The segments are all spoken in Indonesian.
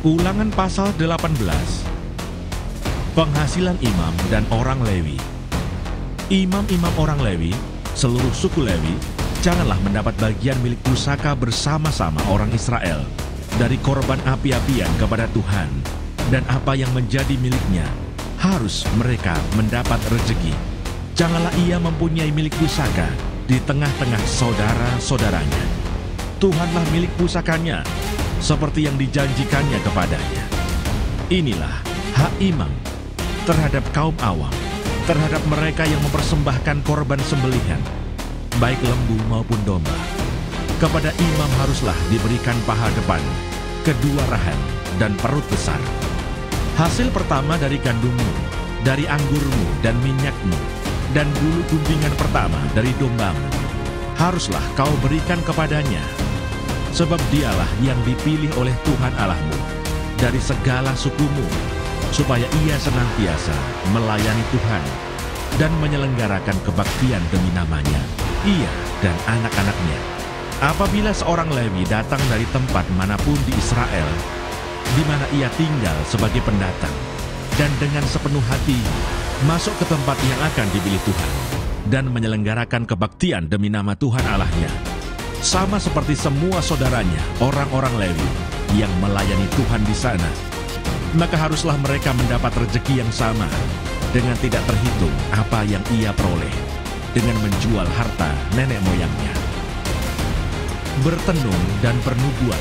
Ulangan pasal 18. Penghasilan imam dan orang Lewi. Imam-imam orang Lewi, seluruh suku Lewi, janganlah mendapat bagian milik pusaka bersama-sama orang Israel dari korban api-apian kepada Tuhan, dan apa yang menjadi miliknya harus mereka mendapat rezeki. Janganlah ia mempunyai milik pusaka di tengah-tengah saudara-saudaranya. Tuhanlah milik pusakanya, seperti yang dijanjikannya kepadanya. Inilah hak imam terhadap kaum awam, terhadap mereka yang mempersembahkan korban sembelihan, baik lembu maupun domba. Kepada imam haruslah diberikan paha depan, kedua rahan, dan perut besar. Hasil pertama dari gandummu, dari anggurmu dan minyakmu, dan bulu guntingan pertama dari dombamu, haruslah kau berikan kepadanya. Sebab dialah yang dipilih oleh Tuhan Allahmu dari segala sukumu, supaya ia senantiasa melayani Tuhan dan menyelenggarakan kebaktian demi namanya, ia dan anak-anaknya. Apabila seorang Lewi datang dari tempat manapun di Israel, di mana ia tinggal sebagai pendatang, dan dengan sepenuh hati masuk ke tempat yang akan dipilih Tuhan, dan menyelenggarakan kebaktian demi nama Tuhan Allahnya, sama seperti semua saudaranya, orang-orang Lewi yang melayani Tuhan di sana, maka haruslah mereka mendapat rezeki yang sama, dengan tidak terhitung apa yang ia peroleh dengan menjual harta nenek moyangnya. Bertenung dan pernubuan.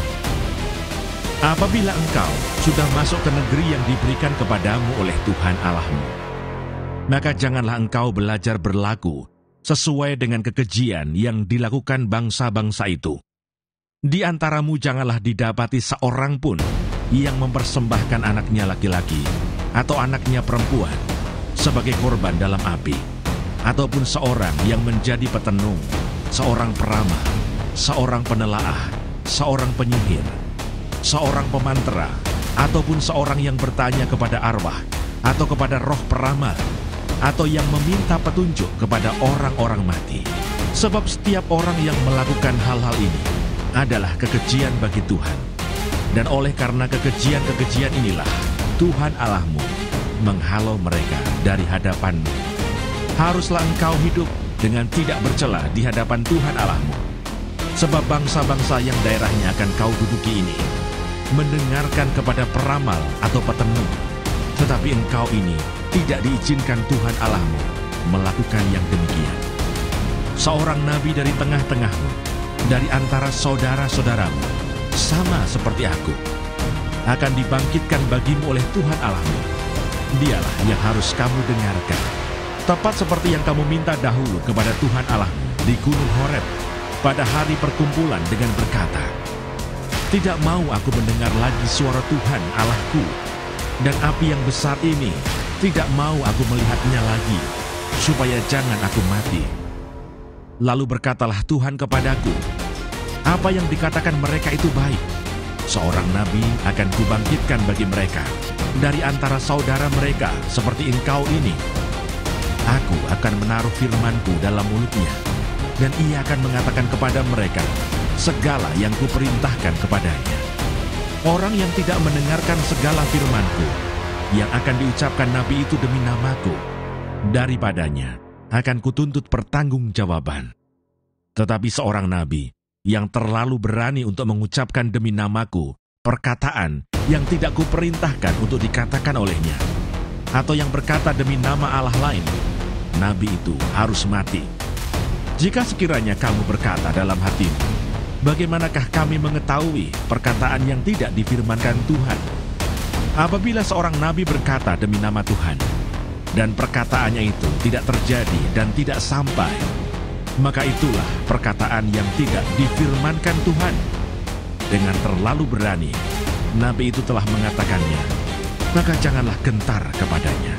Apabila engkau sudah masuk ke negeri yang diberikan kepadamu oleh Tuhan Allahmu, maka janganlah engkau belajar berlaku sesuai dengan kekejian yang dilakukan bangsa-bangsa itu. Di antaramu janganlah didapati seorang pun yang mempersembahkan anaknya laki-laki atau anaknya perempuan sebagai korban dalam api, ataupun seorang yang menjadi petenung, seorang peramal, seorang penelaah, seorang penyihir, seorang pemantera, ataupun seorang yang bertanya kepada arwah atau kepada roh peramal, atau yang meminta petunjuk kepada orang-orang mati. Sebab setiap orang yang melakukan hal-hal ini adalah kekejian bagi Tuhan. Dan oleh karena kekejian-kekejian inilah Tuhan Allahmu menghalau mereka dari hadapanmu. Haruslah engkau hidup dengan tidak bercela di hadapan Tuhan Allahmu. Sebab bangsa-bangsa yang daerahnya akan kau duduki ini mendengarkan kepada peramal atau petenung, tetapi engkau ini tidak diizinkan Tuhan Allahmu melakukan yang demikian. Seorang nabi dari tengah-tengahmu, dari antara saudara-saudaramu, sama seperti aku, akan dibangkitkan bagimu oleh Tuhan Allahmu. Dialah yang harus kamu dengarkan, tepat seperti yang kamu minta dahulu kepada Tuhan Allahmu di Gunung Horeb pada hari perkumpulan dengan berkata, "Tidak mau aku mendengar lagi suara Tuhan Allahku, dan api yang besar ini tidak mau aku melihatnya lagi, supaya jangan aku mati." Lalu berkatalah Tuhan kepadaku, "Apa yang dikatakan mereka itu baik. Seorang nabi akan kubangkitkan bagi mereka dari antara saudara mereka seperti engkau ini. Aku akan menaruh firmanku dalam mulutnya, dan ia akan mengatakan kepada mereka segala yang kuperintahkan kepadanya. Orang yang tidak mendengarkan segala firmanku yang akan diucapkan nabi itu demi namaku, daripadanya akan kutuntut pertanggungjawaban. Tetapi seorang nabi yang terlalu berani untuk mengucapkan demi namaku perkataan yang tidak kuperintahkan untuk dikatakan olehnya, atau yang berkata demi nama Allah lain, nabi itu harus mati. Jika sekiranya kamu berkata dalam hatimu, bagaimanakah kami mengetahui perkataan yang tidak difirmankan Tuhan? Apabila seorang nabi berkata demi nama Tuhan, dan perkataannya itu tidak terjadi dan tidak sampai, maka itulah perkataan yang tidak difirmankan Tuhan. Dengan terlalu berani, nabi itu telah mengatakannya, maka janganlah gentar kepadanya.